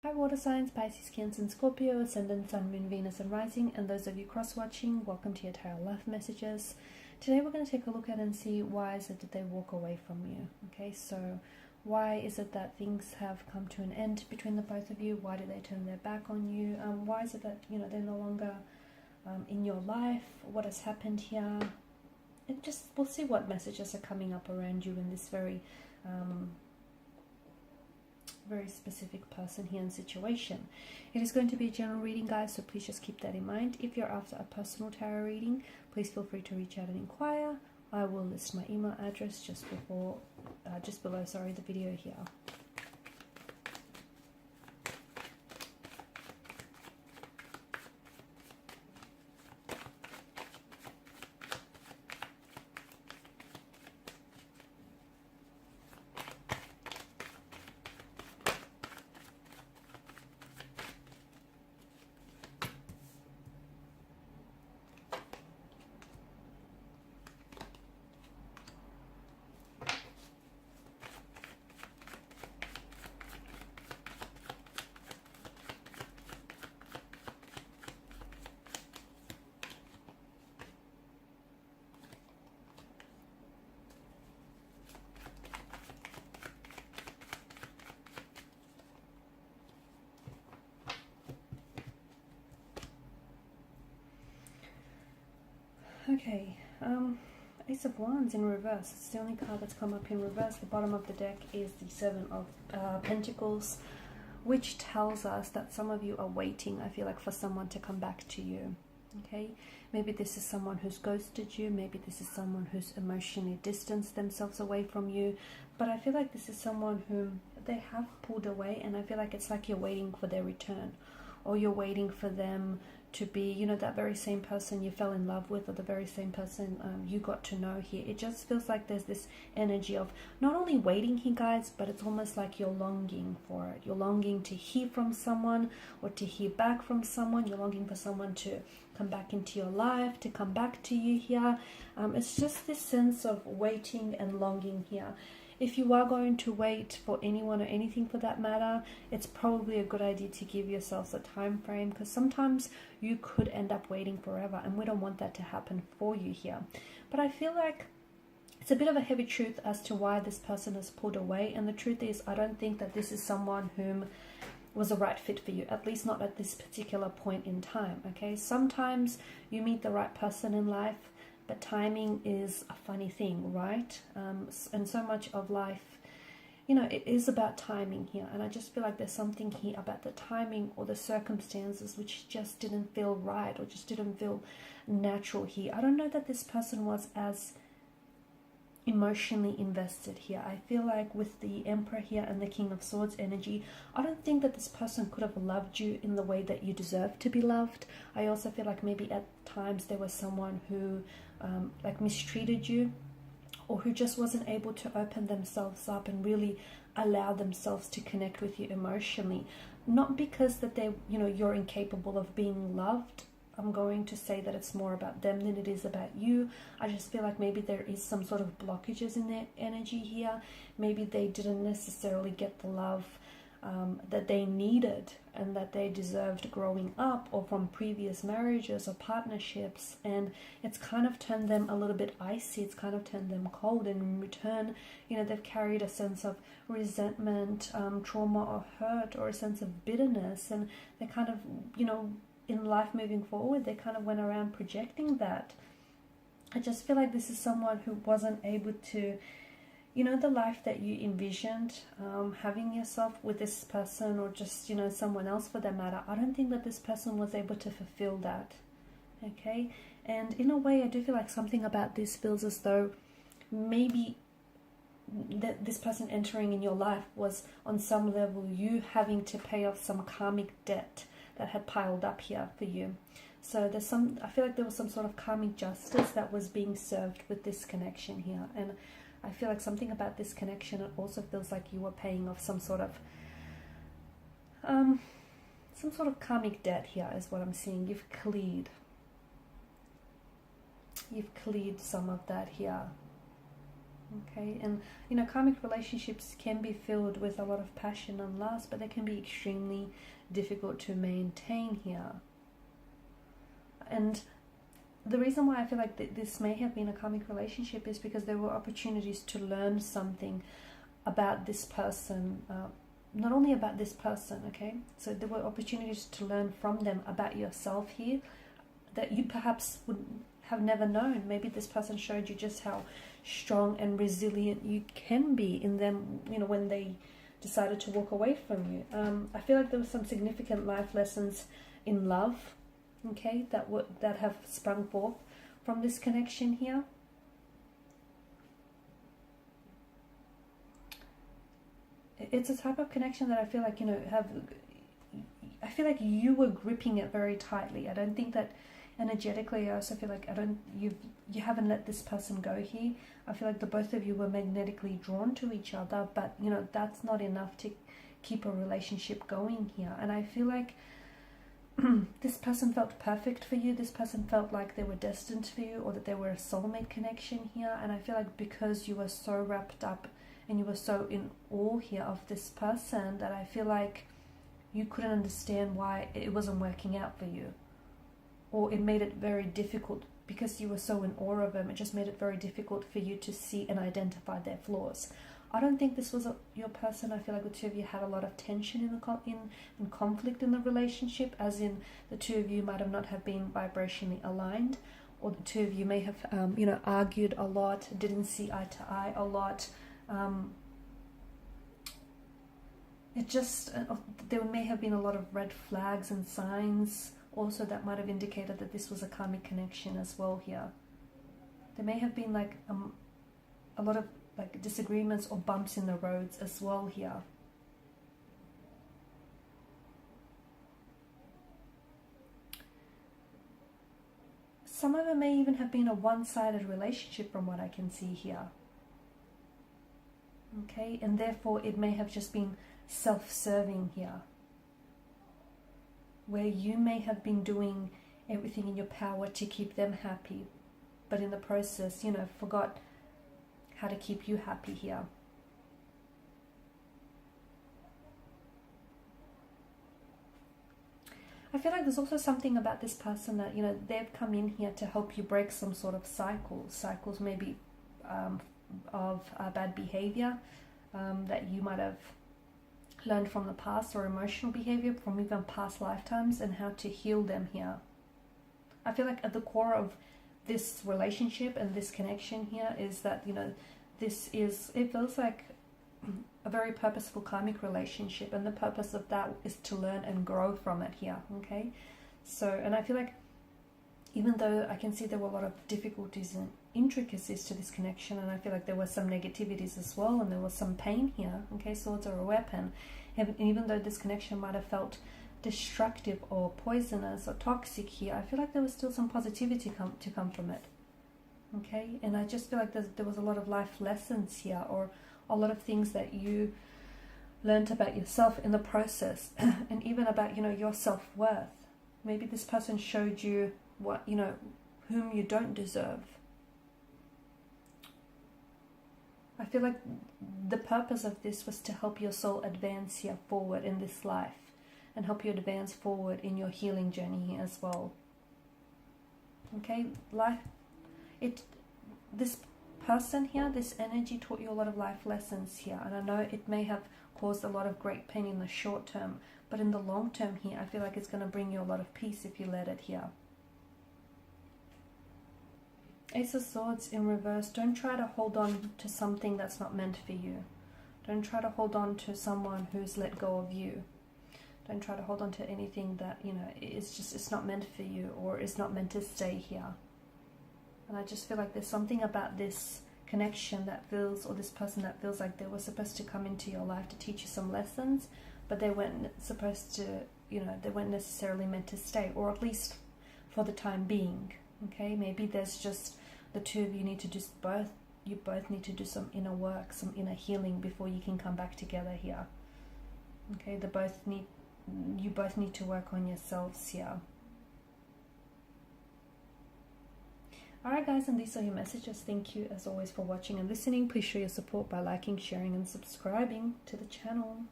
Hi water signs, Pisces, Cancer and Scorpio, Ascendant, Sun, Moon, Venus and Rising, and those of you cross-watching, welcome to your Tarot Life Messages. Today we're going to take a look at and see why is it that they walk away from you. Okay, so why is it that things have come to an end between the both of you? Why do they turn their back on you? Why is it that, they're no longer in your life? What has happened here? We'll see what messages are coming up around you in this very specific person here and situation. It is going to be a general reading, guys, so please just keep that in mind. If you're after a personal tarot reading, please feel free to reach out and inquire. I will list my email address just below the video here. Okay, Ace of Wands in reverse. It's the only card that's come up in reverse. The bottom of the deck is the Seven of Pentacles, which tells us that some of you are waiting, I feel like, for someone to come back to you. Okay, maybe this is someone who's ghosted you, maybe this is someone who's emotionally distanced themselves away from you, but I feel like this is someone whom they have pulled away, and I feel like it's like you're waiting for their return, or you're waiting for them to be, that very same person you fell in love with, or the very same person you got to know here. It just feels like there's this energy of not only waiting here, guys, but it's almost like you're longing for it. You're longing to hear from someone, or to hear back from someone. You're longing for someone to come back into your life, to come back to you here. It's just this sense of waiting and longing here. If you are going to wait for anyone or anything for that matter, it's probably a good idea to give yourselves a time frame, because sometimes you could end up waiting forever, and we don't want that to happen for you here. But I feel like it's a bit of a heavy truth as to why this person has pulled away, and the truth is, I don't think that this is someone whom was a right fit for you, at least not at this particular point in time. Okay, sometimes you meet the right person in life, but timing is a funny thing, right? And so much of life, it is about timing here. And I just feel like there's something here about the timing or the circumstances which just didn't feel right, or just didn't feel natural here. I don't know that this person was as emotionally invested here. I feel like with the Emperor here and the King of Swords energy, I don't think that this person could have loved you in the way that you deserve to be loved. I also feel like maybe at times there was someone who mistreated you, or who just wasn't able to open themselves up and really allow themselves to connect with you emotionally. Not because that you're incapable of being loved. I'm going to say that it's more about them than it is about you. I just feel like maybe there is some sort of blockages in their energy here. Maybe they didn't necessarily get the love that they needed and that they deserved growing up, or from previous marriages or partnerships, and it's kind of turned them a little bit icy. It's kind of turned them cold, and in return, they've carried a sense of resentment, trauma or hurt, or a sense of bitterness, and they kind of, in life moving forward, they kind of went around projecting that. I just feel like this is someone who wasn't able to, the life that you envisioned having yourself with this person, or just, someone else for that matter. I don't think that this person was able to fulfill that. Okay, and in a way, I do feel like something about this feels as though maybe that this person entering in your life was on some level you having to pay off some karmic debt that had piled up here for you. So I feel like there was some sort of karmic justice that was being served with this connection here, and I feel like something about this connection, it also feels like you were paying off some sort of karmic debt here is what I'm seeing. You've cleared some of that here. Okay, and you know, karmic relationships can be filled with a lot of passion and lust, but they can be extremely difficult to maintain here. And the reason why I feel like this may have been a karmic relationship is because there were opportunities to learn something about this person, not only about this person, okay? So there were opportunities to learn from them about yourself here that you perhaps would have never known. Maybe this person showed you just how strong and resilient you can be in them, you know, when they decided to walk away from you. I feel like there were some significant life lessons in love, okay, that have sprung forth from this connection here. It's a type of connection that I feel like, you know, I feel like you were gripping it very tightly. I don't think that energetically, I also feel like you haven't let this person go here. I feel like the both of you were magnetically drawn to each other, but you know, that's not enough to keep a relationship going here. And I feel like this person felt perfect for you. This person felt like they were destined for you, or that they were a soulmate connection here. And I feel like because you were so wrapped up and you were so in awe here of this person, that I feel like you couldn't understand why it wasn't working out for you. Or it made it very difficult, because you were so in awe of them, it just made it very difficult for you to see and identify their flaws. I don't think this was your person. I feel like the two of you had a lot of tension in conflict in the relationship, as in the two of you might have not have been vibrationally aligned, or the two of you may have you know, argued a lot, didn't see eye to eye a lot. It just there may have been a lot of red flags and signs also that might have indicated that this was a karmic connection as well here. There may have been like a lot of like disagreements or bumps in the roads as well here. Some of it may even have been a one-sided relationship from what I can see here. Okay, and therefore it may have just been self-serving here, where you may have been doing everything in your power to keep them happy, but in the process, you know, forgot how to keep you happy here. I feel like there's also something about this person that, you know, they've come in here to help you break some sort of cycles maybe of bad behavior that you might have learned from the past, or emotional behavior from even past lifetimes, and how to heal them here. I feel like at the core of this relationship and this connection here is that, you know, it feels like a very purposeful karmic relationship, and the purpose of that is to learn and grow from it here, okay? So, and I feel like even though I can see there were a lot of difficulties and intricacies to this connection, and I feel like there were some negativities as well, and there was some pain here, okay? Swords are a weapon. And even though this connection might have felt destructive or poisonous or toxic here, I feel like there was still some positivity to come from it, okay? And I just feel like there was a lot of life lessons here, or a lot of things that you learned about yourself in the process, and even about, you know, your self-worth. Maybe this person showed you what, you know, whom you don't deserve. I feel like the purpose of this was to help your soul advance here forward in this life, and help you advance forward in your healing journey here as well. Okay, this person here, this energy taught you a lot of life lessons here, and I know it may have caused a lot of great pain in the short term, but in the long term here, I feel like it's going to bring you a lot of peace if you let it here. Ace of Swords in reverse. Don't try to hold on to something that's not meant for you. Don't try to hold on to someone who's let go of you. Don't try to hold on to anything that, you know, it's not meant for you, or is not meant to stay here. And I just feel like there's something about this connection that feels, or this person that feels like they were supposed to come into your life to teach you some lessons, but they weren't supposed to, you know, they weren't necessarily meant to stay, or at least for the time being. Okay, maybe there's just the two of you need to just you both need to do some inner work, some inner healing before you can come back together here. Okay, you both need to work on yourselves here. Alright guys, and these are your messages. Thank you as always for watching and listening. Please show your support by liking, sharing and subscribing to the channel.